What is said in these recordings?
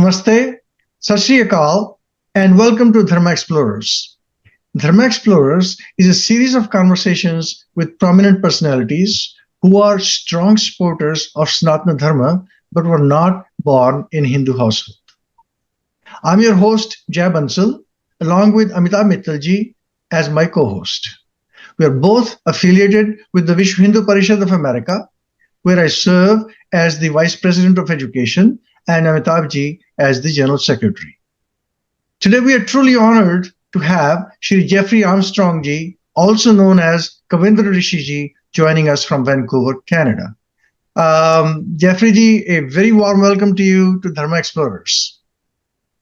Namaste, Sat Sri Akal, and welcome to Dharma Explorers. Dharma Explorers is a series of conversations with prominent personalities who are strong supporters of Sanatan Dharma but were not born in Hindu household. I'm your host, Jai Bansal, along with Amitabh Mittalji as my co-host. We are both affiliated with the Vishwa Hindu Parishad of America, where I serve as the Vice President of Education and Amitabh as the General Secretary. Today we are truly honored to have Shri Jeffrey Armstrong ji, also known as Kavindra Rishi ji, joining us from Vancouver, Canada. Jeffrey ji, a very warm welcome to you to Dharma Explorers.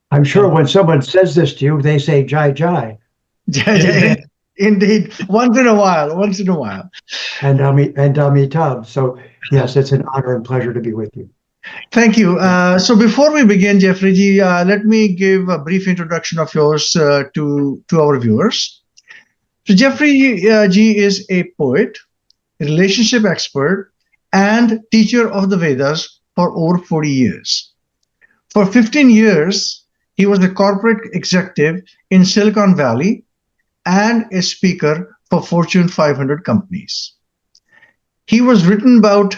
I'm sure when someone says this to you, they say Jai Jai. Jai Jai, indeed, once in a while. And Amitabh. So yes, it's an honor and pleasure to be with you. Thank you. So before we begin, Jeffrey ji, let me give a brief introduction of yours to our viewers. So Jeffrey ji is a poet, relationship expert, and teacher of the Vedas for over 40 years. For 15 years, he was a corporate executive in Silicon Valley and a speaker for Fortune 500 companies. He was written about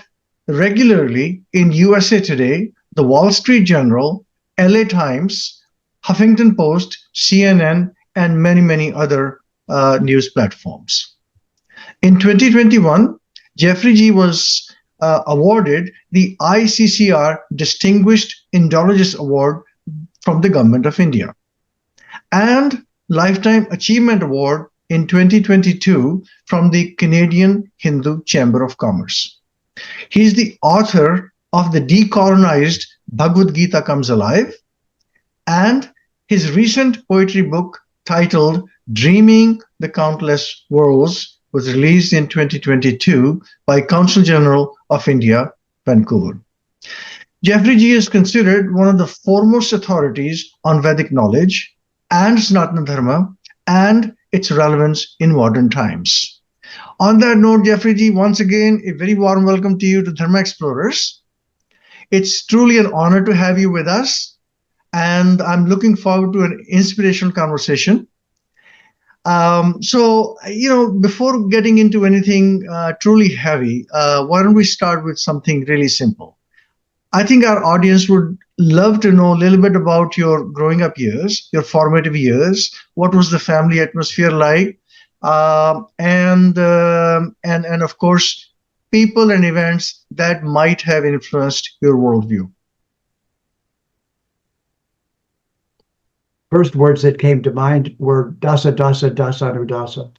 regularly in USA Today, the Wall Street Journal, LA Times, Huffington Post, CNN, and many other news platforms. In 2021, Jeffrey ji was awarded the ICCR Distinguished Indologist Award from the Government of India and Lifetime Achievement Award in 2022 from the Canadian Hindu Chamber of Commerce. He is the author of The Decolonized Bhagavad Gita Comes Alive, and his recent poetry book titled Dreaming the Countless Worlds was released in 2022 by Council General of India, Vancouver. Jeffrey ji is considered one of the foremost authorities on Vedic knowledge and Sanatana Dharma and its relevance in modern times. On that note, Jeffrey ji, once again, a very warm welcome to you to Dharma Explorers. It's truly an honor to have you with us, and I'm looking forward to an inspirational conversation. Before getting into anything truly heavy, why don't we start with something really simple? I think our audience would love to know a little bit about your growing up years, your formative years. What was the family atmosphere like? And of course, people and events that might have influenced your worldview. First words that came to mind were dasa, dasa, dasa, anudasa.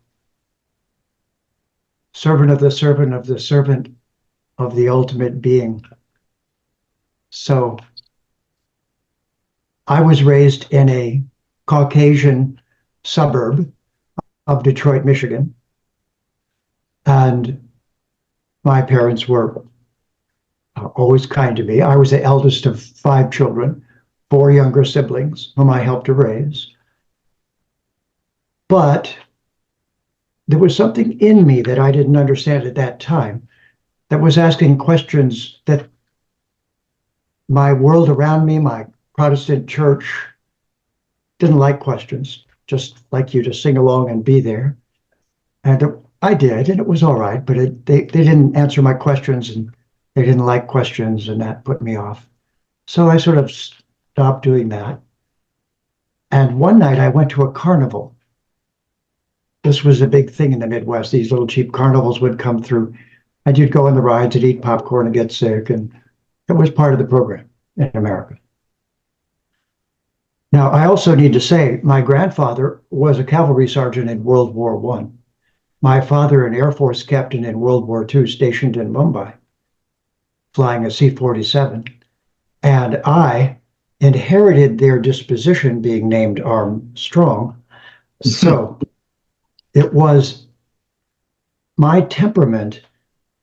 Servant of the servant of the servant of the ultimate being. So I was raised in a Caucasian suburb of Detroit, Michigan. And my parents were always kind to me. I was the eldest of 5 children, 4 younger siblings whom I helped to raise. But there was something in me that I didn't understand at that time that was asking questions that my world around me, my Protestant church, didn't like questions, just like you to sing along and be there. And I did, and it was all right, but they didn't answer my questions, and they didn't like questions, and that put me off. So I sort of stopped doing that. And one night I went to a carnival. This was a big thing in the Midwest. These little cheap carnivals would come through, and you'd go on the rides and eat popcorn and get sick, and it was part of the program in America. Now, I also need to say my grandfather was a cavalry sergeant in World War I. My father, an Air Force captain in World War II, stationed in Mumbai, flying a C-47. And I inherited their disposition, being named Armstrong. So it was my temperament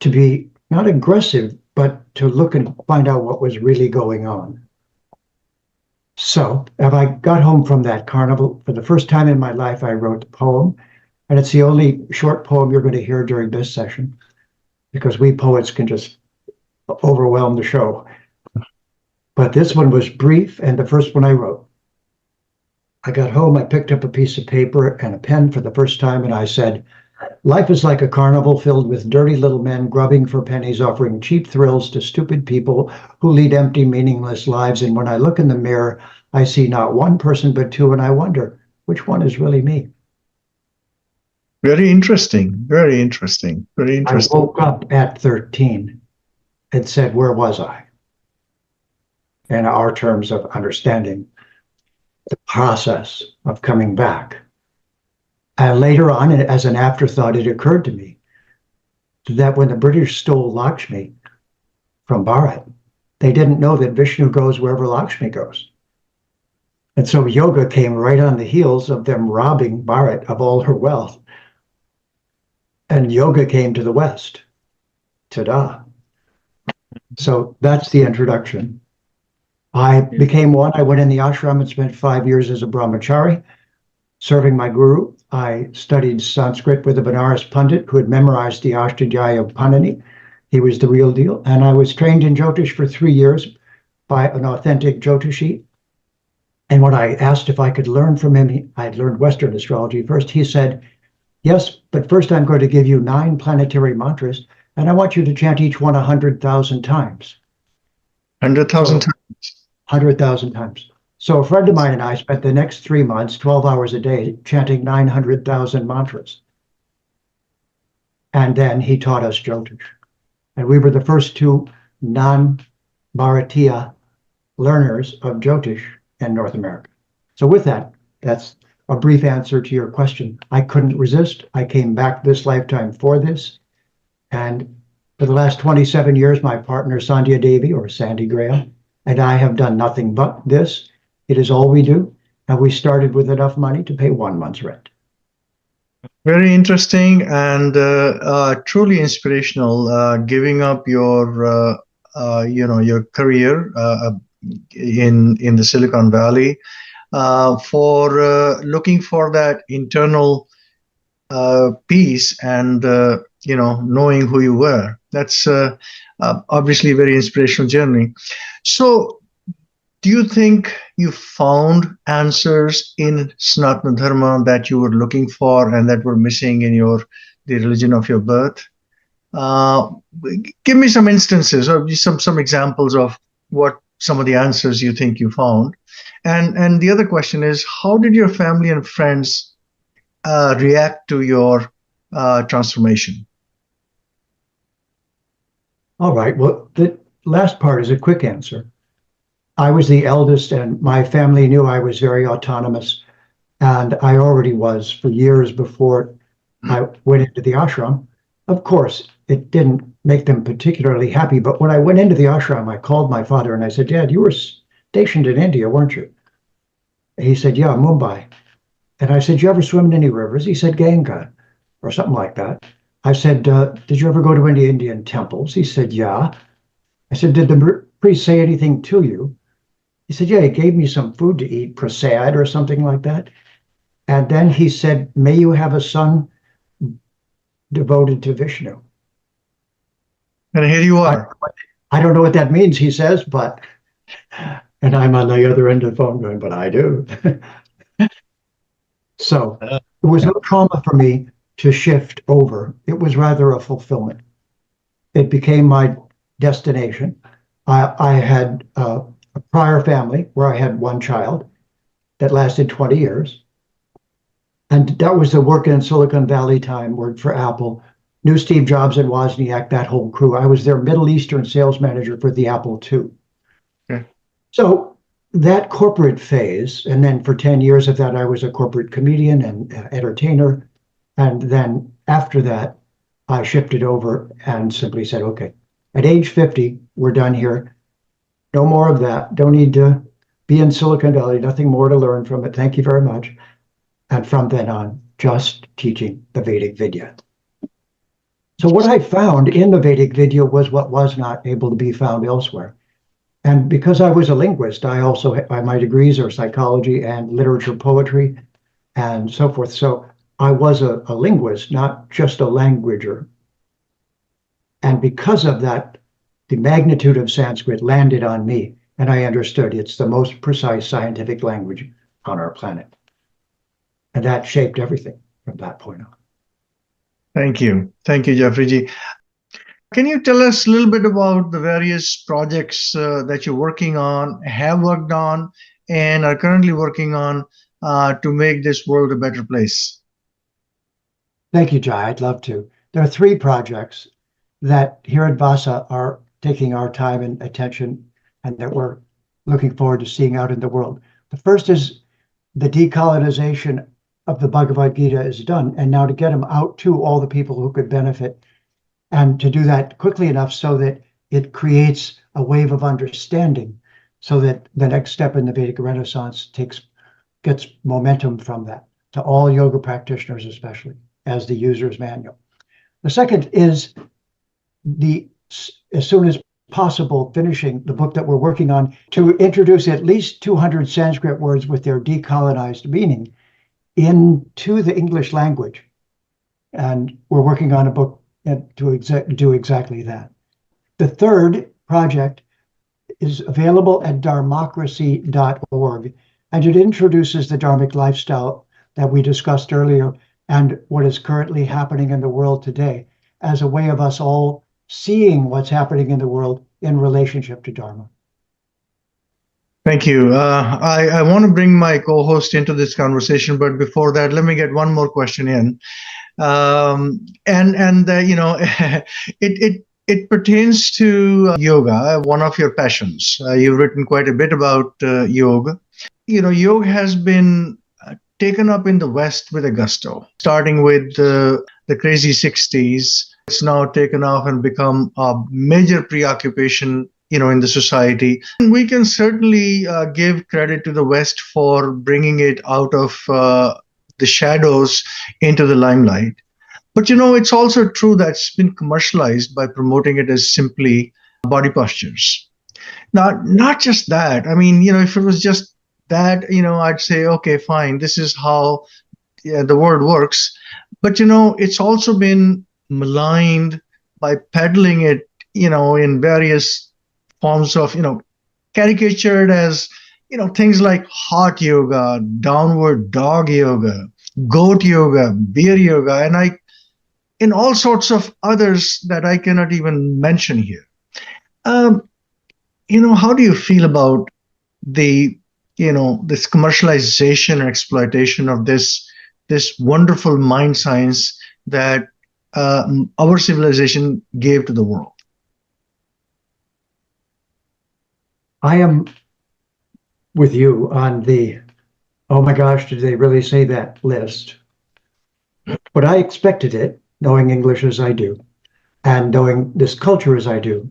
to be not aggressive, but to look and find out what was really going on. So as I got home from that carnival, for the first time in my life, I wrote a poem, and it's the only short poem you're going to hear during this session, because we poets can just overwhelm the show. But this one was brief, and the first one I wrote. I got home, I picked up a piece of paper and a pen for the first time, and I said, life is like a carnival filled with dirty little men grubbing for pennies, offering cheap thrills to stupid people who lead empty, meaningless lives. And when I look in the mirror, I see not one person, but two, and I wonder, which one is really me? Very interesting. Very interesting. Very I interesting. woke up at 13 and said, where was I? In our terms of understanding the process of coming back. And later on, as an afterthought, it occurred to me that when the British stole Lakshmi from Bharat, they didn't know that Vishnu goes wherever Lakshmi goes. And so yoga came right on the heels of them robbing Bharat of all her wealth. And yoga came to the West. Ta-da. So that's the introduction. I became one. I went in the ashram and spent 5 years as a brahmachari, serving my guru. I studied Sanskrit with a Benares Pandit who had memorized the Ashtadhyayi of Panini. He was the real deal. And I was trained in Jyotish for 3 years by an authentic Jyotishi. And when I asked if I could learn from him, I had learned Western astrology first. He said, yes, but first I'm going to give you 9 planetary mantras, and I want you to chant each one 100,000 times. 100,000 times. 100,000 times. So a friend of mine and I spent the next 3 months, 12 hours a day, chanting 900,000 mantras. And then he taught us Jyotish. And we were the first 2 non-Bharatiya learners of Jyotish in North America. So with that, that's a brief answer to your question. I couldn't resist. I came back this lifetime for this. And for the last 27 years, my partner, Sandhya Devi, or Sandy Graham, and I have done nothing but this. It is all we do. And we started with enough money to pay 1 month's rent. Very interesting and truly inspirational. Giving up your, your career in the Silicon Valley for looking for that internal peace and knowing who you were. That's obviously a very inspirational journey. So, do you think you found answers in Sanatana Dharma that you were looking for and that were missing in the religion of your birth? Give me some instances or some examples of what some of the answers you think you found. And the other question is, how did your family and friends react to your transformation? All right. Well, the last part is a quick answer. I was the eldest, and my family knew I was very autonomous, and I already was for years before I went into the ashram. Of course, it didn't make them particularly happy, but when I went into the ashram, I called my father and I said, Dad, you were stationed in India, weren't you? And he said, yeah, Mumbai. And I said, you ever swim in any rivers? He said, Ganga, or something like that. I said, did you ever go to any Indian temples? He said, yeah. I said, did the priest say anything to you? He said, yeah, he gave me some food to eat, prasad or something like that. And then he said, may you have a son devoted to Vishnu. And here you are. I don't know what that means, he says, but, and I'm on the other end of the phone going, but I do. So there was no trauma for me to shift over. It was rather a fulfillment. It became my destination. I had a prior family where I had 1 child that lasted 20 years. And that was the work in Silicon Valley time, worked for Apple, knew Steve Jobs and Wozniak, that whole crew. I was their Middle Eastern sales manager for the Apple II. Okay. So that corporate phase, and then for 10 years of that, I was a corporate comedian and entertainer. And then after that, I shifted over and simply said, okay, at age 50, we're done here. No more of that. Don't need to be in Silicon Valley. Nothing more to learn from it. Thank you very much. And from then on, just teaching the Vedic Vidya. So what I found in the Vedic Vidya was what was not able to be found elsewhere. And because I was a linguist, I also had my degrees are psychology and literature, poetry, and so forth. So I was a linguist, not just a languager. And because of that, the magnitude of Sanskrit landed on me And I understood it's the most precise scientific language on our planet. And that shaped everything from that point on. Thank you. Thank you, Jeffrey G. Can you tell us a little bit about the various projects that you're working on, have worked on, and are currently working on to make this world a better place? Thank you, Jai. I'd love to. There are 3 projects that here at Vasa are taking our time and attention and that we're looking forward to seeing out in the world. The first is the decolonization of the Bhagavad Gita is done, and now to get them out to all the people who could benefit, and to do that quickly enough so that it creates a wave of understanding, so that the next step in the Vedic Renaissance gets momentum from that to all yoga practitioners, especially as the user's manual. The second is as soon as possible, finishing the book that we're working on to introduce at least 200 Sanskrit words with their decolonized meaning into the English language. And we're working on a book to do exactly that. The third project is available at dharmocracy.org, and it introduces the Dharmic lifestyle that we discussed earlier and what is currently happening in the world today as a way of us all seeing what's happening in the world in relationship to Dharma. Thank you. I want to bring my co-host into this conversation, but before that, let me get one more question in. It pertains to yoga, one of your passions. You've written quite a bit about yoga. Yoga has been taken up in the West with a gusto, starting with the crazy 60s. It's now taken off and become a major preoccupation, in the society. And we can certainly give credit to the West for bringing it out of the shadows into the limelight. But, it's also true that it's been commercialized by promoting it as simply body postures. Now, not just that. I mean, if it was just that, I'd say, okay, fine, this is how the world works. But, it's also been maligned by peddling it, in various forms of, caricatured as, things like hot yoga, downward dog yoga, goat yoga, beer yoga, and all sorts of others that I cannot even mention here. How do you feel about this commercialization and exploitation of this wonderful mind science that our civilization gave to the world? I am with you on the, oh my gosh, did they really say that list? But I expected it, knowing English as I do, and knowing this culture as I do.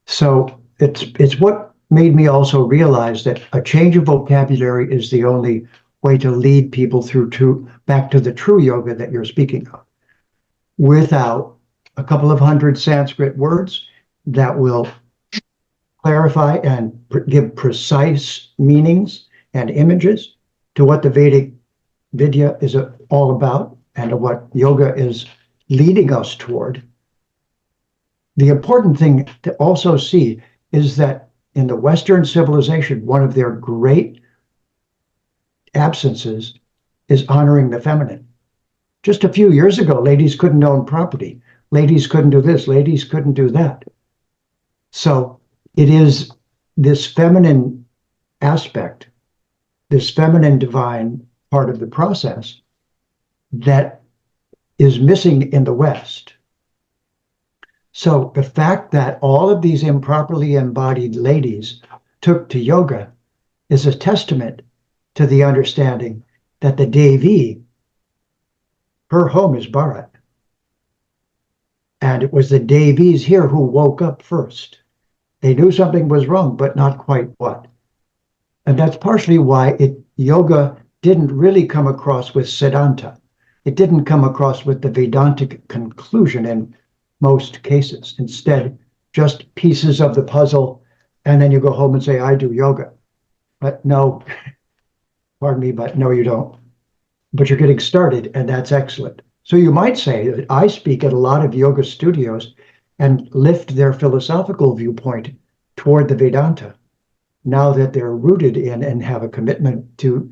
So it's what made me also realize that a change of vocabulary is the only way to lead people back to the true yoga that you're speaking of. Without a couple of hundred Sanskrit words that will clarify and give precise meanings and images to what the Vedic Vidya is all about and what yoga is leading us toward. The important thing to also see is that in the Western civilization, one of their great absences is honoring the feminine. Just a few years ago, ladies couldn't own property. Ladies couldn't do this. Ladies couldn't do that. So it is this feminine aspect, this feminine divine part of the process that is missing in the West. So the fact that all of these improperly embodied ladies took to yoga is a testament to the understanding that the Devi, her home is Bharat. And it was the Devis here who woke up first. They knew something was wrong, but not quite what. And that's partially why yoga didn't really come across with Siddhanta. It didn't come across with the Vedantic conclusion in most cases. Instead, just pieces of the puzzle, and then you go home and say, I do yoga. But no, pardon me, but no, you don't. But you're getting started, and that's excellent. So you might say that I speak at a lot of yoga studios and lift their philosophical viewpoint toward the Vedanta. now that they're rooted in and have a commitment to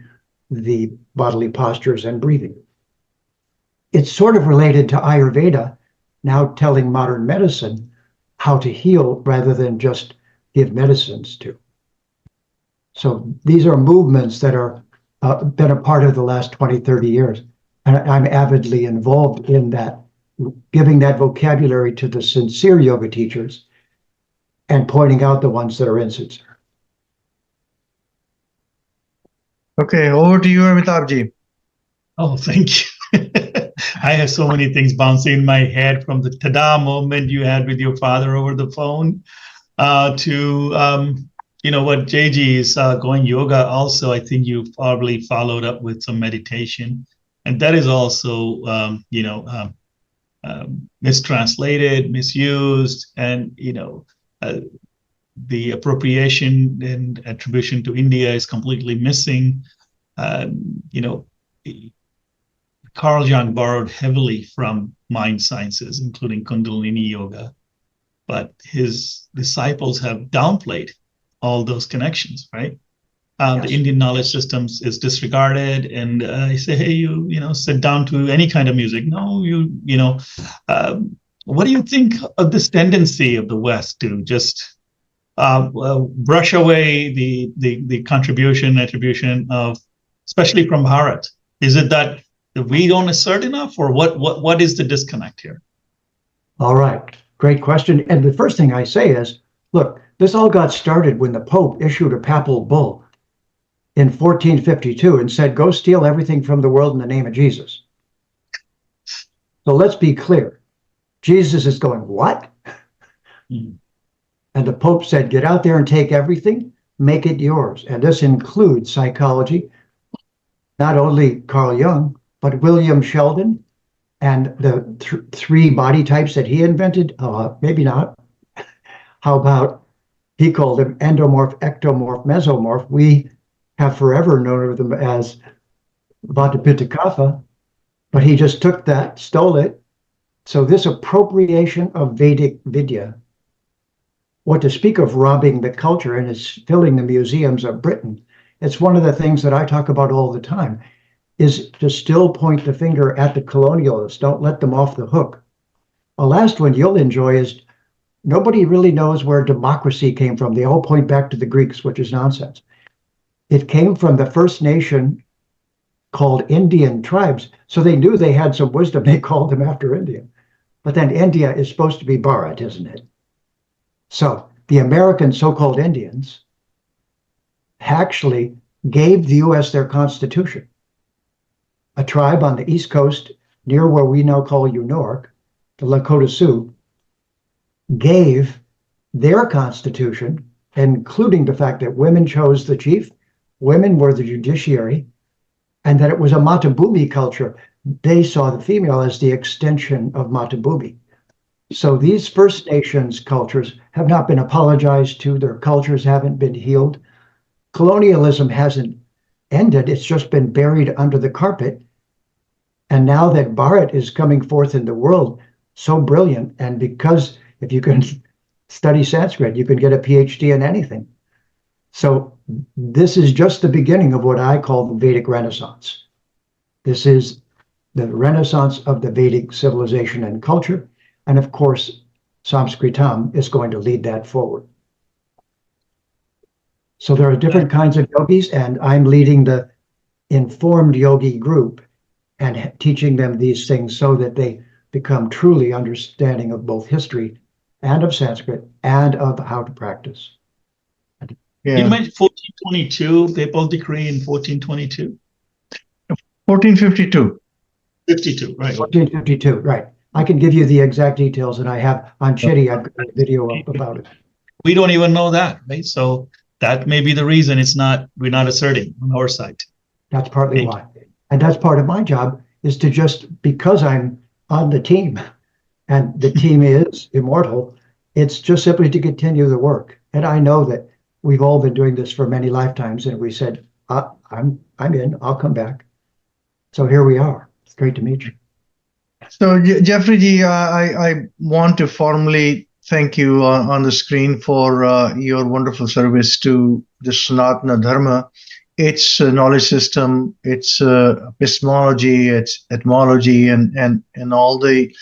the bodily postures and breathing. It's sort of related to Ayurveda, now telling modern medicine how to heal rather than just give medicines to. So these are movements that are been a part of the last 20, 30 years. And I'm avidly involved in that, giving that vocabulary to the sincere yoga teachers and pointing out the ones that are insincere. Okay, over to you, Amitabh. Oh, thank you. I have so many things bouncing in my head, from the tada moment you had with your father over the phone to what JG is going yoga. Also, I think you probably followed up with some meditation, and that is also mistranslated, misused, and the appropriation and attribution to India is completely missing. Carl Jung borrowed heavily from mind sciences, including Kundalini Yoga, but his disciples have downplayed all those connections, right? Yes. The Indian knowledge systems is disregarded, and I say, hey, you sit down to any kind of music. No, what do you think of this tendency of the West to just brush away the contribution, attribution of, especially from Bharat? Is it that we don't assert enough, or what is the disconnect here? All right, great question. And the first thing I say is, look, this all got started when the Pope issued a papal bull in 1452 and said, go steal everything from the world in the name of Jesus. So let's be clear. Jesus is going, what? Mm. And the Pope said, get out there and take everything, make it yours. And this includes psychology, not only Carl Jung, but William Sheldon and the three body types that he invented. Maybe not. How about, he called them endomorph, ectomorph, mesomorph. We have forever known of them as Vata, but he just took that, stole it. So this appropriation of Vedic Vidya, what to speak of robbing the culture, and it's filling the museums of Britain. It's one of the things that I talk about all the time, is to still point the finger at the colonialists. Don't let them off the hook. A last one you'll enjoy is, nobody really knows where democracy came from. They all point back to the Greeks, which is nonsense. It came from the first nation called Indian tribes. So they knew they had some wisdom. They called them after India. But then India is supposed to be Bharat, isn't it? So the American so-called Indians actually gave the US their constitution. A tribe on the East Coast, near where we now call New York, the Lakota Sioux, gave their constitution, including the fact that women chose the chief, women were the judiciary, and that it was a Matabumi culture. They saw the female as the extension of Matabumi. So these First Nations cultures have not been apologized to. Their cultures haven't been healed. Colonialism hasn't ended. It's just been buried under the carpet. And now that Bharat is coming forth in the world, so brilliant, and because if you can study Sanskrit, you can get a PhD in anything. So this is just the beginning of what I call the Vedic Renaissance. This is the renaissance of the Vedic civilization and culture. And of course, Samskritam is going to lead that forward. So there are different kinds of yogis, and I'm leading the informed yogi group and teaching them these things so that they become truly understanding of both history and of Sanskrit and of how to practice. You mentioned 1422, papal decree in 1422? 1452. 52, right. 1452, right. I can give you the exact details, and I'm shitty. I've got a video up about it. We don't even know that, right? So that may be the reason we're not asserting on our side. That's partly why. And that's part of my job, is to just, because I'm on the team and the team is immortal, it's just simply to continue the work. And I know that we've all been doing this for many lifetimes, and we said, I'm in, I'll come back. So here we are. It's great to meet you. So Jeffrey ji, I want to formally thank you on the screen for your wonderful service to the Sanatana Dharma, its knowledge system, its epistemology, its etymology, and all the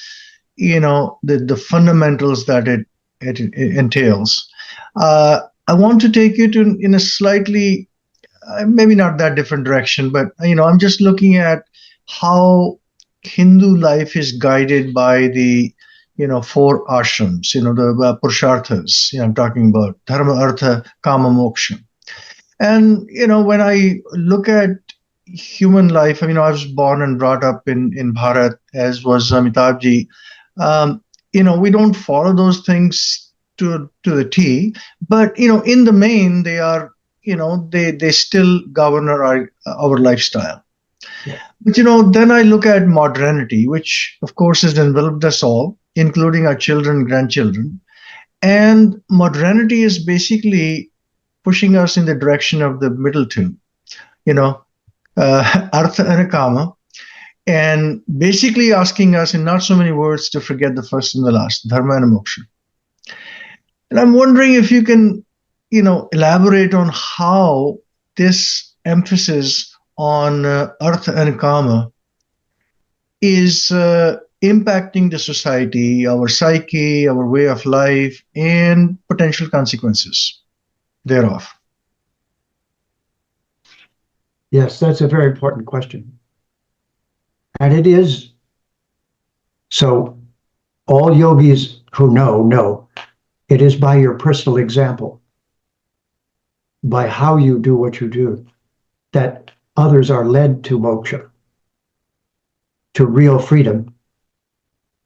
the fundamentals that it entails. I want to take you to in a slightly maybe not that different direction, but I'm just looking at how Hindu life is guided by the four ashrams, the purusharthas. I'm talking about dharma, artha, kama, moksha. And when I look at human life, I was born and brought up in Bharat, as was Amitabh ji. We don't follow those things to the T, but in the main, they are they still govern our lifestyle. Yeah. But then I look at modernity, which of course has enveloped us all, including our children, grandchildren. And modernity is basically pushing us in the direction of the middle two, artha and kama, and basically asking us in not so many words to forget the first and the last, dharma and moksha. And I'm wondering if you can, elaborate on how this emphasis on artha and kama is impacting the society, our psyche, our way of life, and potential consequences thereof. Yes, that's a very important question. And it is. So all yogis who know it is by your personal example, by how you do what you do, that others are led to moksha, to real freedom.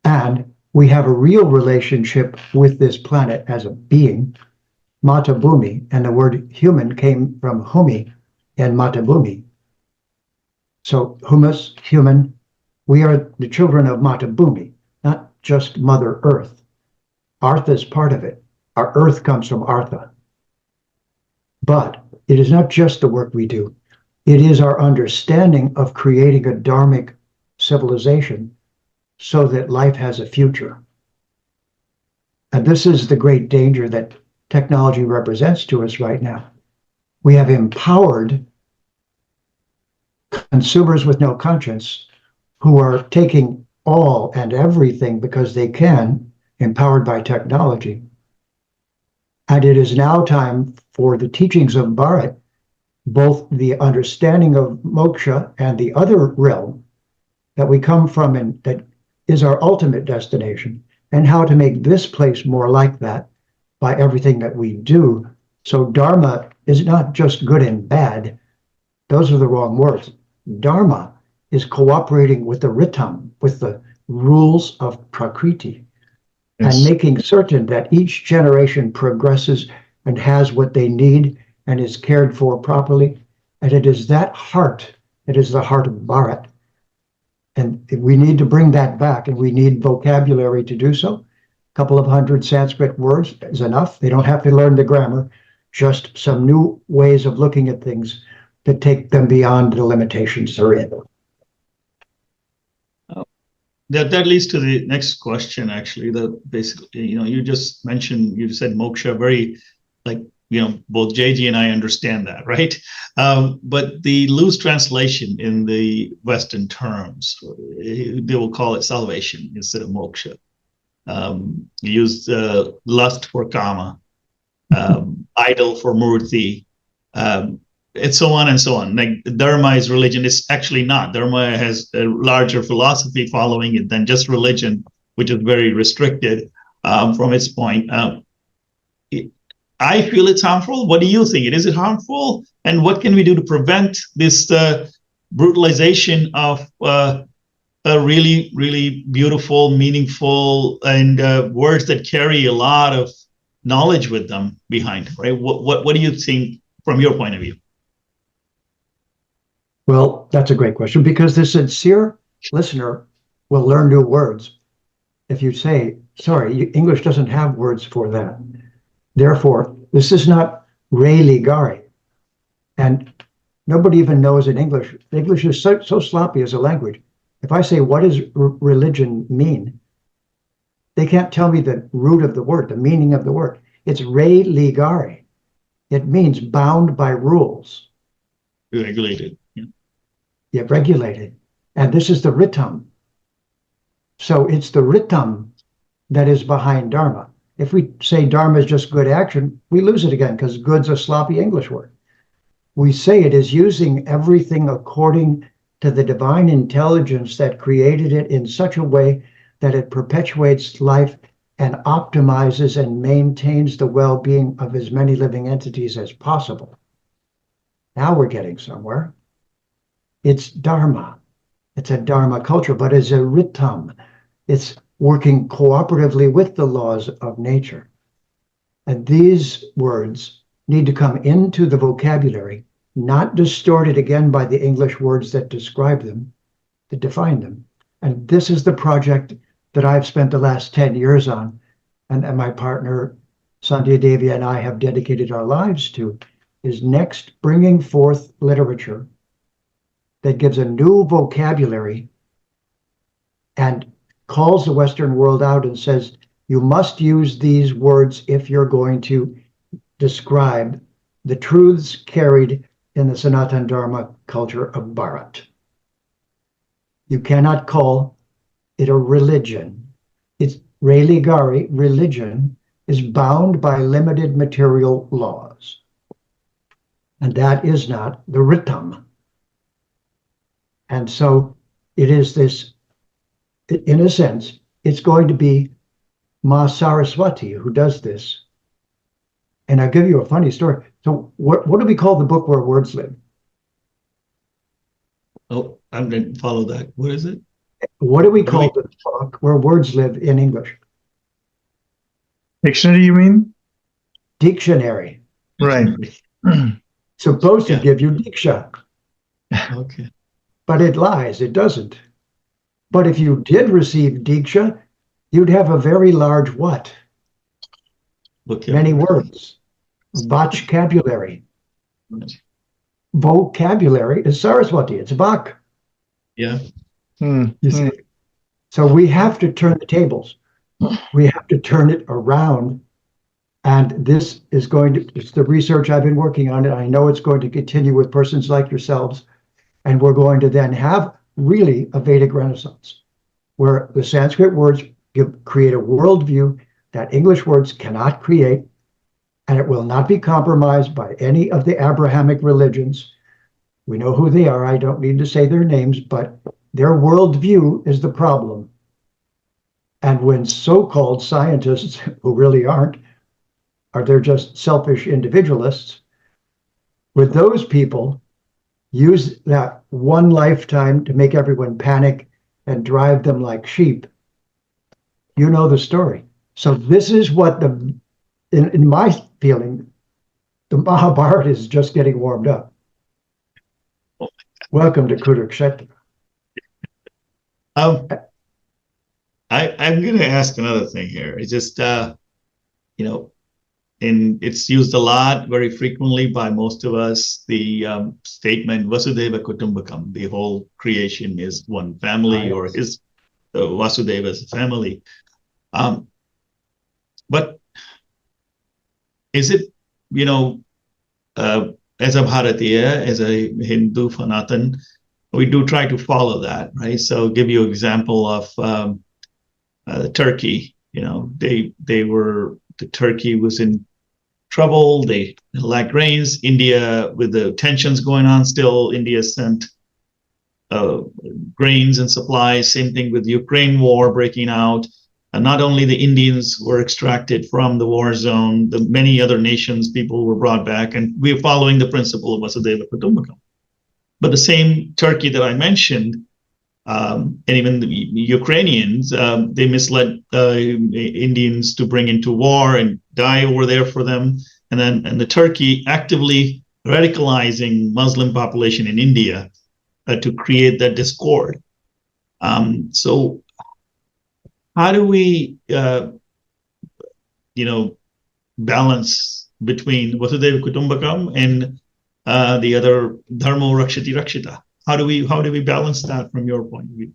And we have a real relationship with this planet as a being, Mata Bhumi, and the word human came from Humi and Mata Bhumi. So humus, human, we are the children of Mata Bhumi, not just Mother Earth. Artha is part of it. Our earth comes from Artha. But it is not just the work we do. It is our understanding of creating a dharmic civilization so that life has a future. And this is the great danger that technology represents to us right now. We have empowered consumers with no conscience who are taking all and everything because they can, empowered by technology. And it is now time for the teachings of Bharat, both the understanding of moksha and the other realm that we come from and that is our ultimate destination, and how to make this place more like that by everything that we do. So Dharma is not just good and bad. Those are the wrong words. Dharma is cooperating with the ritam, with the rules of Prakriti, Yes. and making certain that each generation progresses and has what they need and is cared for properly. And it is that heart, it is the heart of Bharat. And we need to bring that back, and we need vocabulary to do so. A couple of hundred Sanskrit words is enough. They don't have to learn the grammar, just some new ways of looking at things that take them beyond the limitations they're in. That leads to the next question, actually. Basically, you just mentioned, you said moksha, very both JG and I understand that, right? But the loose translation in the Western terms, they will call it salvation instead of moksha. You use lust for kama, idol for murti, and so on and so on. Like Dharma is religion. It's actually not. Dharma has a larger philosophy following it than just religion, which is very restricted from its point. I feel it's harmful. What do you think? Is it harmful? And what can we do to prevent this brutalization of a really, really beautiful, meaningful, and words that carry a lot of knowledge with them behind, right? What do you think from your point of view? Well, that's a great question, because the sincere listener will learn new words. If you say, sorry, English doesn't have words for that. Therefore, this is not Ray-Ligari. And nobody even knows in English. English is so sloppy as a language. If I say, what does religion mean? They can't tell me the root of the word, the meaning of the word. It's re ligare. It means bound by rules. Regulated. Yeah. Yeah, regulated. And this is the ritam. So it's the ritam that is behind Dharma. If we say Dharma is just good action, we lose it again because good's a sloppy English word. We say it is using everything according to the divine intelligence that created it in such a way that it perpetuates life and optimizes and maintains the well-being of as many living entities as possible. Now we're getting somewhere. It's Dharma. It's a Dharma culture, but it's a ritam. It's working cooperatively with the laws of nature. And these words need to come into the vocabulary, not distorted again by the English words that describe them, that define them. And this is the project that I've spent the last 10 years on, and my partner, Sandhya Devi, and I have dedicated our lives to, is next bringing forth literature that gives a new vocabulary and calls the Western world out and says, you must use these words if you're going to describe the truths carried in the Sanatan Dharma culture of Bharat. You cannot call it a religion. It's religare, religion, is bound by limited material laws. And that is not the ritam. And so it is this, in a sense, it's going to be Ma Saraswati who does this. And I'll give you a funny story. So what do we call the book where words live? Oh, I'm going to follow that. What is it? What do we call the book where words live in English? Dictionary, you mean? Dictionary. Right. Supposed to give you diksha, Okay. but it lies, it doesn't. But if you did receive diksha, you'd have a very large what? Okay. Many words. Vocabulary. Right. Vocabulary is Saraswati, it's Bach. Yeah. You see? So we have to turn the tables. We have to turn it around. And this is going to, it's the research I've been working on, and I know it's going to continue with persons like yourselves. And we're going to then have really a Vedic Renaissance, where the Sanskrit words create a worldview that English words cannot create, and it will not be compromised by any of the Abrahamic religions. We know who they are. I don't need to say their names, but their worldview is the problem. And when so-called scientists, who really aren't, or they're just selfish individualists, with those people use that one lifetime to make everyone panic and drive them like sheep, you know the story. So this is what in my feeling, the Mahabharata is just getting warmed up. Welcome to Kurukshetra. I'm going to ask another thing here. It's just, and it's used a lot, very frequently by most of us, the statement Vasudeva Kutumbakam, the whole creation is one family, or is Vasudeva is a family. But is it, as a Bharatiya, as a Hindu Sanatan, we do try to follow that, right? So give you an example of Turkey. The Turkey was in trouble. They lacked grains. India, with the tensions going on still, India sent grains and supplies. Same thing with the Ukraine war breaking out. And not only the Indians were extracted from the war zone, the many other nations, people were brought back, and we're following the principle of Vasudeva Kutumbakam. But the same Turkey that I mentioned, and even the Ukrainians, they misled Indians to bring into war and die over there for them. And the Turkey actively radicalizing Muslim population in India to create that discord. So how do we, balance between Vasudeva Kutumbakam and the other Dharma Rakshati Rakshita? How do we balance that from your point of view?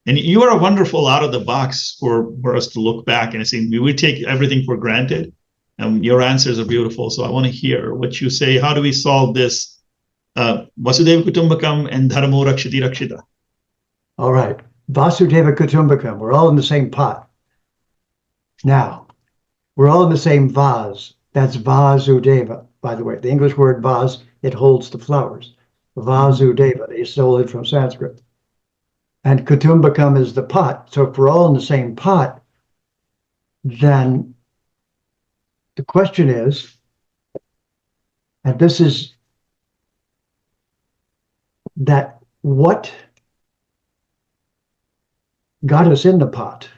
And you are wonderful out of the box for us to look back and say, we take everything for granted. And your answers are beautiful. So I want to hear what you say. How do we solve this? Vasudeva Kutumbakam and Dharmo Rakshati Rakshita. All right. Vasudeva Kutumbakam. We're all in the same pot. Now, we're all in the same vase. That's Vasudeva, by the way. The English word vase, it holds the flowers. Vasudeva, they stole it from Sanskrit. And Kutumbakam is the pot. So if we're all in the same pot, then the question is, and this is that what got us in the pot?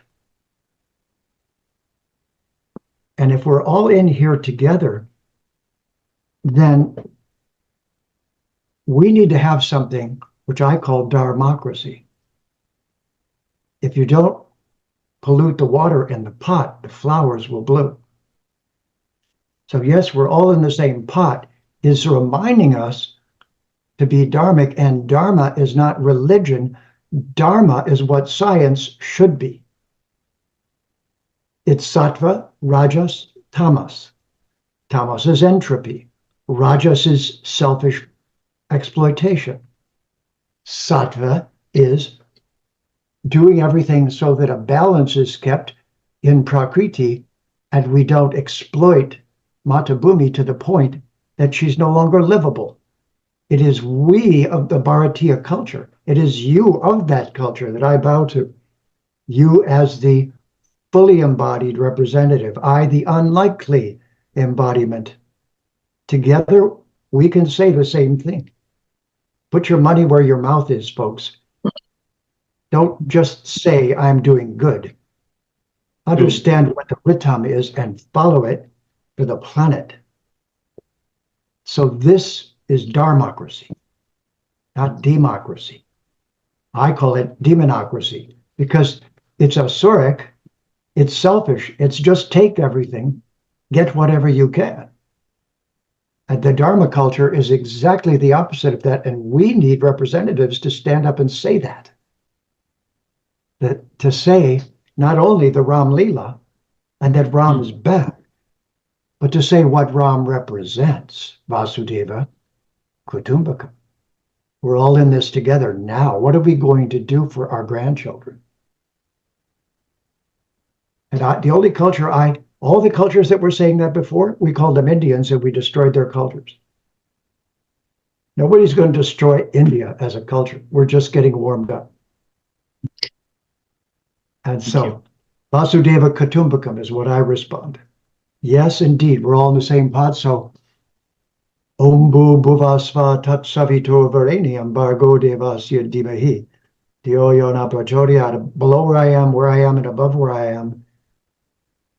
And if we're all in here together, then we need to have something which I call dharmocracy. If you don't pollute the water in the pot, the flowers will bloom. So yes, we're all in the same pot is reminding us to be dharmic, and dharma is not religion. Dharma is what science should be. It's sattva, rajas, tamas. Tamas is entropy. Rajas is selfish exploitation. Sattva is doing everything so that a balance is kept in prakriti and we don't exploit Mata Bhumi to the point that she's no longer livable. It is we of the Bharatiya culture. It is you of that culture that I bow to. You as the fully embodied representative, I the unlikely embodiment. Together, we can say the same thing. Put your money where your mouth is, folks. Don't just say, I'm doing good. Understand what the ritam is and follow it for the planet. So this is dharmocracy, not democracy. I call it demonocracy because it's asuric, it's selfish, it's just take everything, get whatever you can. And the Dharma culture is exactly the opposite of that, and we need representatives to stand up and say that. That to say not only the Ram Leela and that Ram is back, but to say what Ram represents, Vasudeva Kutumbakam. We're all in this together now. What are we going to do for our grandchildren? And all the cultures that were saying that before, we called them Indians and we destroyed their cultures. Nobody's going to destroy India as a culture. We're just getting warmed up. And so, Vasudeva Kutumbakam is what I respond. Yes, indeed, we're all in the same pot. So, Om Bhu Bhuvasva Tat Savito Varenyam Bhargo Devasya Dhimahi Dhyo Yo Na Prachodayat. Below where I am, and above where I am,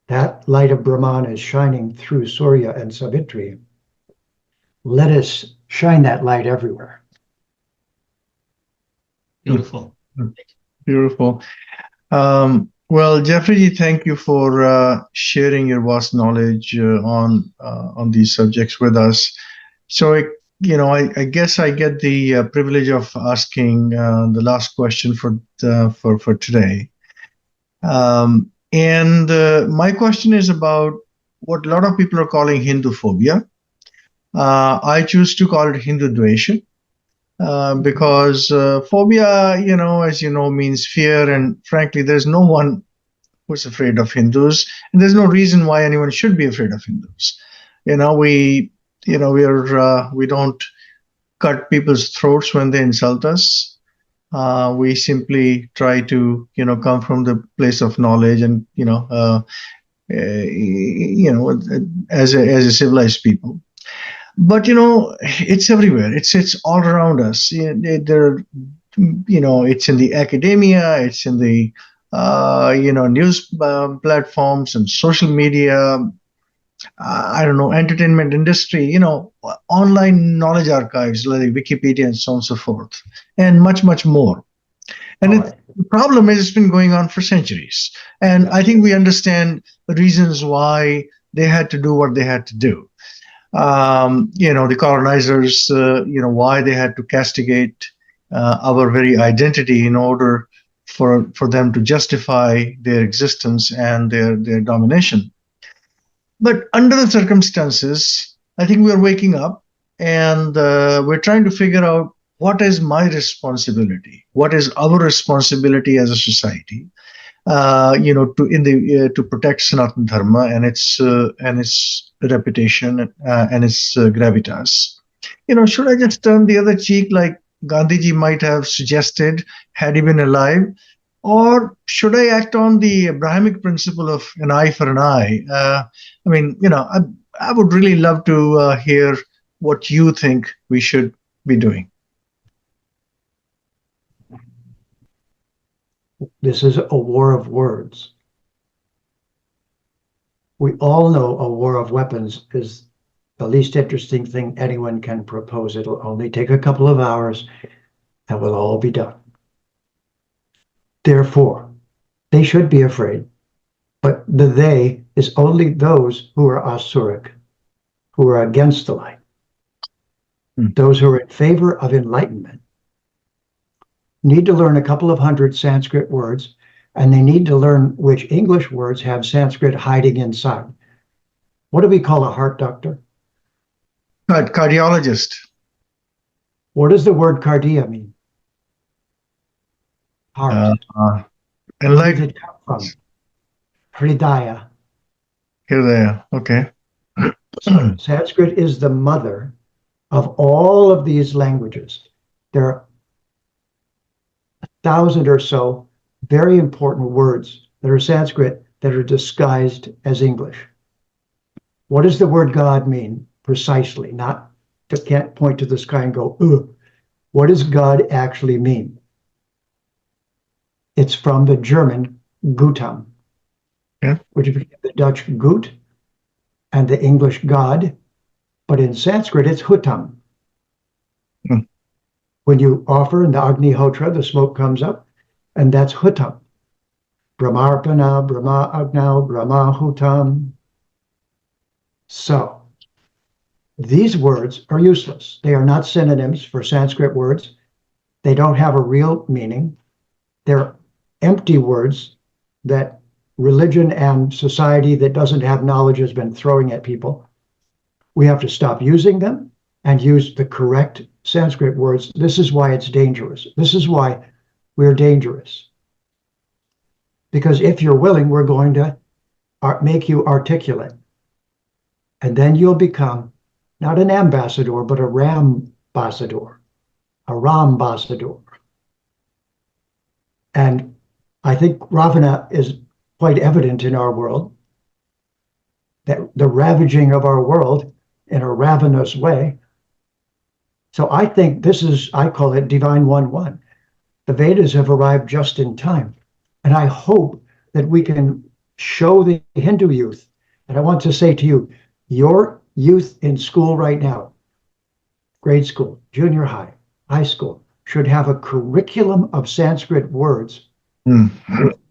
that light of Brahman is shining through Surya and Savitri. Let us shine that light everywhere. Beautiful. Beautiful. Well, Jeffrey, thank you for sharing your vast knowledge on these subjects with us. So, I guess I get the privilege of asking the last question for today. And my question is about what a lot of people are calling Hindu phobia. I choose to call it Hindudvesha. Because phobia, as you know, means fear, and frankly, there's no one who's afraid of Hindus, and there's no reason why anyone should be afraid of Hindus. We don't cut people's throats when they insult us. We simply try to, come from the place of knowledge and, as a civilized people. But it's everywhere. It's all around us. It's in the academia. It's in the news platforms and social media. Entertainment industry. Online knowledge archives like Wikipedia and so on and so forth, and much more. And the problem is it's been going on for centuries. And I think we understand the reasons why they had to do what they had to do. The colonizers, why they had to castigate our very identity in order for them to justify their existence and their domination. But under the circumstances, I think we are waking up and we're trying to figure out what is my responsibility, what is our responsibility as a society, to protect Sanatan Dharma and its reputation and its gravitas. Should I just turn the other cheek like Gandhiji might have suggested had he been alive? Or should I act on the Abrahamic principle of an eye for an eye? I would really love to hear what you think we should be doing. This is a war of words. We all know a war of weapons is the least interesting thing anyone can propose. It'll only take a couple of hours and we'll all be done. Therefore, they should be afraid, but the they is only those who are asuric, who are against the light. Those who are in favor of enlightenment need to learn a couple of hundred Sanskrit words, and they need to learn which English words have Sanskrit hiding inside. What do we call a heart doctor? Cardiologist. What does the word cardia mean? Heart. Where did it come from? Hridaya. Hridaya, okay. So Sanskrit is the mother of all of these languages. There are 1,000 or so very important words that are Sanskrit that are disguised as English. What does the word God mean precisely? Not to can't point to the sky and go, ugh. What does God actually mean? It's from the German Gutam, which is the Dutch Gut and the English God, but in Sanskrit it's Hutam. When you offer in the Agnihotra, the smoke comes up, and that's Hutam. Brahmarpana, Brahma Agnau, Brahma Hutam. So, these words are useless. They are not synonyms for Sanskrit words. They don't have a real meaning. They're empty words that religion and society that doesn't have knowledge has been throwing at people. We have to stop using them and use the correct Sanskrit words. This is why it's dangerous. This is why we're dangerous. Because if you're willing, we're going to make you articulate. And then you'll become not an ambassador, but a rambassador, a rambassador. And I think Ravana is quite evident in our world, that the ravaging of our world in a ravenous way. So I think this is, I call it Divine 1-1. The Vedas have arrived just in time. And I hope that we can show the Hindu youth, and I want to say to you, your youth in school right now, grade school, junior high, high school, should have a curriculum of Sanskrit words with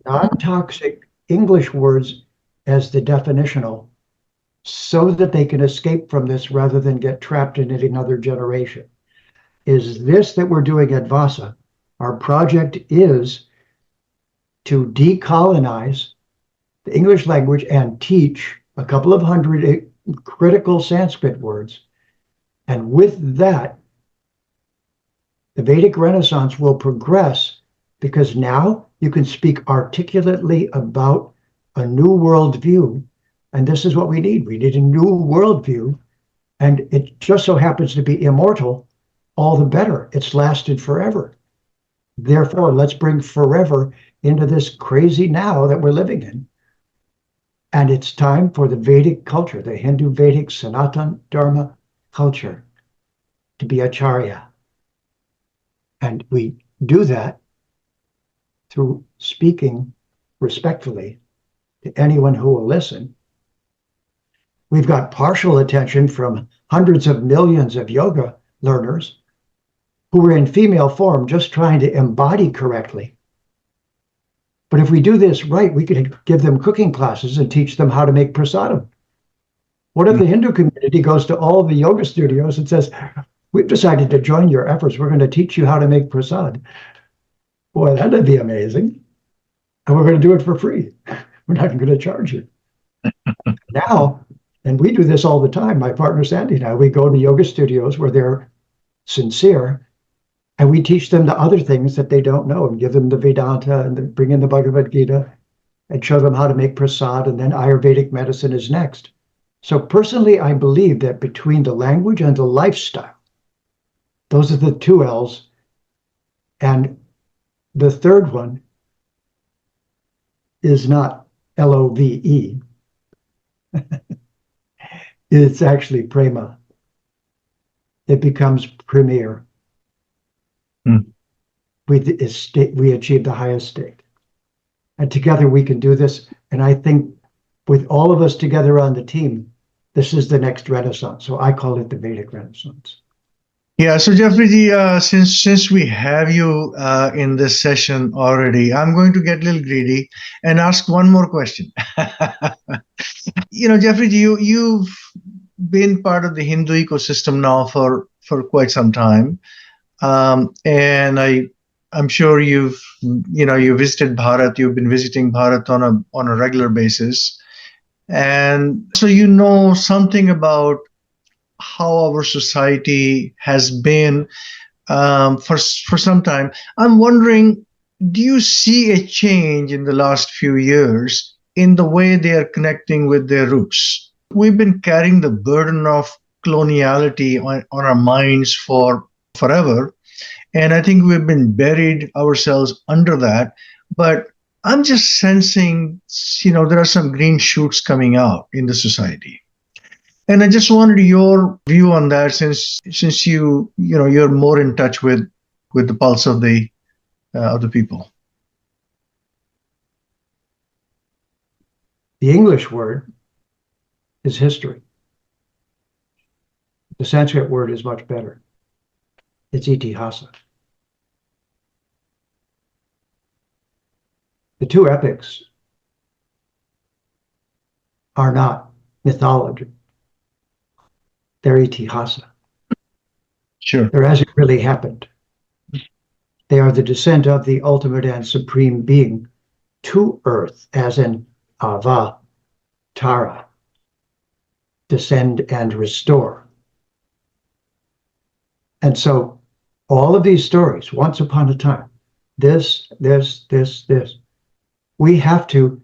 non-toxic English words as the definitional, so that they can escape from this rather than get trapped in it another generation. Is this that we're doing at Vasa? Our project is to decolonize the English language and teach a couple of hundred critical Sanskrit words. And with that, the Vedic Renaissance will progress, because now you can speak articulately about a new worldview. And this is what we need. We need a new worldview. And it just so happens to be immortal, all the better. It's lasted forever. Therefore, let's bring forever into this crazy now that we're living in. And it's time for the Vedic culture, the Hindu Vedic Sanatan Dharma culture, to be Acharya. And we do that through speaking respectfully to anyone who will listen. We've got partial attention from hundreds of millions of yoga learners who are in female form just trying to embody correctly. But if we do this right, we could give them cooking classes and teach them how to make prasadam. What if the Hindu community goes to all the yoga studios and says, we've decided to join your efforts. We're going to teach you how to make prasad. Boy, that'd be amazing. And we're going to do it for free. We're not going to charge you. Now, and we do this all the time, my partner Sandy and I, we go to yoga studios where they're sincere, and we teach them the other things that they don't know and give them the Vedanta and bring in the Bhagavad Gita and show them how to make prasad, and then Ayurvedic medicine is next. So personally, I believe that between the language and the lifestyle, those are the two L's. And the third one is not Love. It's actually prema. It becomes premier. We achieve the highest state. And together we can do this. And I think with all of us together on the team, this is the next Renaissance. So I call it the Vedic Renaissance. Yeah, so Jeffrey ji, since we have you in this session already, I'm going to get a little greedy and ask one more question. Jeffrey ji, you've been part of the Hindu ecosystem now for quite some time, and I'm sure you visited Bharat. You've been visiting Bharat on a regular basis, and so you know something about how our society has been for some time. I'm wondering, do you see a change in the last few years in the way they are connecting with their roots? We've been carrying the burden of coloniality on our minds for forever, and I think we've been buried ourselves under that. But I'm just sensing, there are some green shoots coming out in the society. And I just wanted your view on that, since you're more in touch with the pulse of the people. The English word is history. The Sanskrit word is much better. It's itihasa. The two epics are not mythology. They're itihasa. Sure. They're as it really happened. They are the descent of the ultimate and supreme being to earth, as in Ava, Tara, descend and restore. And so all of these stories, once upon a time, this, we have to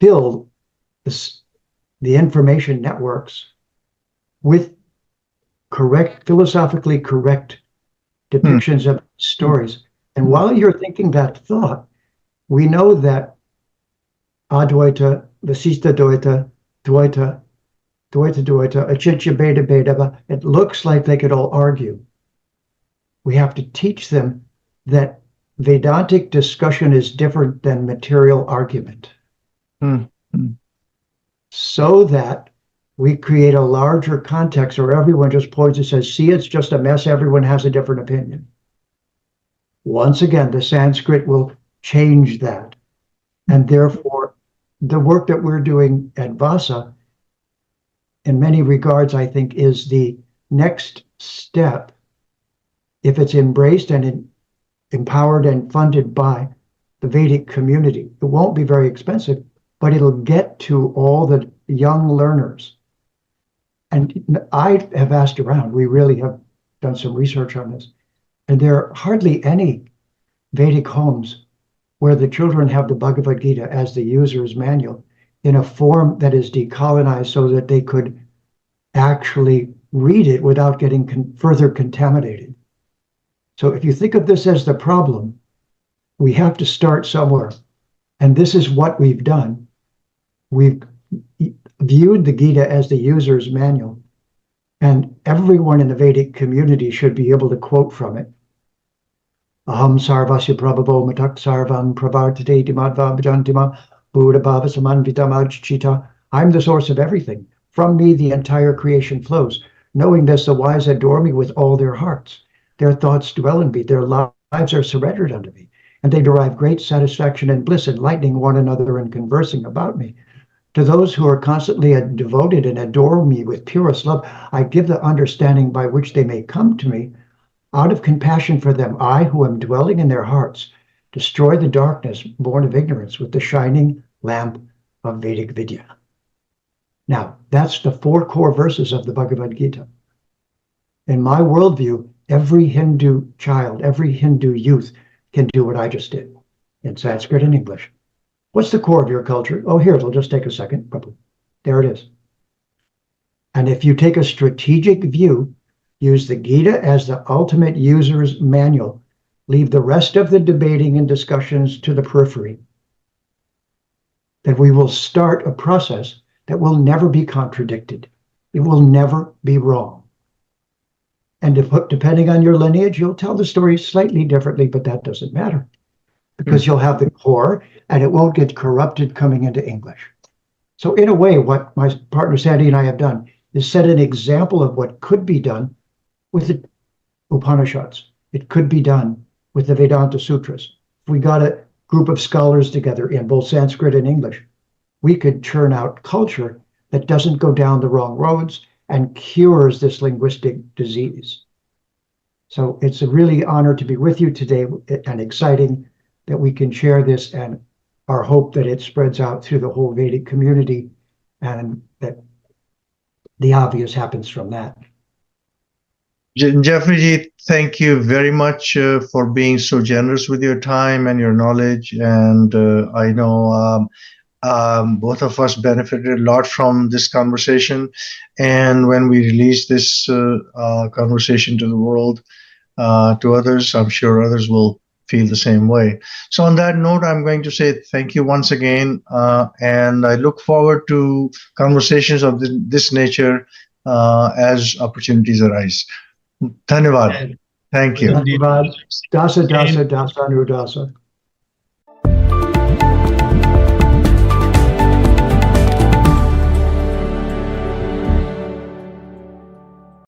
build the information networks with philosophically correct depictions of stories. And while you're thinking that thought, we know that Advaita, Vasista Dvaita, Dvaita, Achintya Bheda Bhedava, it looks like they could all argue. We have to teach them that Vedantic discussion is different than material argument. So that we create a larger context where everyone just points and says, see, it's just a mess. Everyone has a different opinion. Once again, the Sanskrit will change that. And therefore, the work that we're doing at Vasa, in many regards, I think, is the next step, if it's embraced and empowered and funded by the Vedic community. It won't be very expensive, but it'll get to all the young learners. And I have asked around, we really have done some research on this, and there are hardly any Vedic homes where the children have the Bhagavad Gita as the user's manual in a form that is decolonized so that they could actually read it without getting further contaminated. So if you think of this as the problem, we have to start somewhere. And this is what we've done. We've viewed the Gita as the user's manual, and everyone in the Vedic community should be able to quote from it. Aham sarvasya prabhavo matak sarvam pravartate dimadva bhajantima buddha bhava samanvitamajchita. I'm the source of everything. From me, the entire creation flows. Knowing this, the wise adore me with all their hearts. Their thoughts dwell in me. Their lives are surrendered unto me. And they derive great satisfaction and bliss, enlightening one another and conversing about me. To those who are constantly devoted and adore me with purest love, I give the understanding by which they may come to me. Out of compassion for them, I, who am dwelling in their hearts, destroy the darkness born of ignorance with the shining lamp of Vedic Vidya. Now, that's the 4 core verses of the Bhagavad Gita. In my worldview, every Hindu child, every Hindu youth can do what I just did in Sanskrit and English. What's the core of your culture? Oh, here, it'll just take a second. There it is. And if you take a strategic view, use the Gita as the ultimate user's manual, leave the rest of the debating and discussions to the periphery, then we will start a process that will never be contradicted. It will never be wrong. And depending on your lineage, you'll tell the story slightly differently, but that doesn't matter because you'll have the core and it won't get corrupted coming into English. So in a way, what my partner Sandy and I have done is set an example of what could be done with the Upanishads. It could be done with the Vedanta Sutras. If we got a group of scholars together in both Sanskrit and English, we could churn out culture that doesn't go down the wrong roads and cures this linguistic disease. So it's a really honor to be with you today and exciting that we can share this, and our hope that it spreads out through the whole Vedic community and that the obvious happens from that. Jeffrey ji, thank you very much for being so generous with your time and your knowledge. And I know both of us benefited a lot from this conversation. And when we release this conversation to the world, to others, I'm sure others will feel the same way. So on that note, I'm going to say thank you once again. And I look forward to conversations of this nature as opportunities arise. Dhanyavad. Thank you. Dhanyavad. Dasa, dasa, dasa, anu dasa.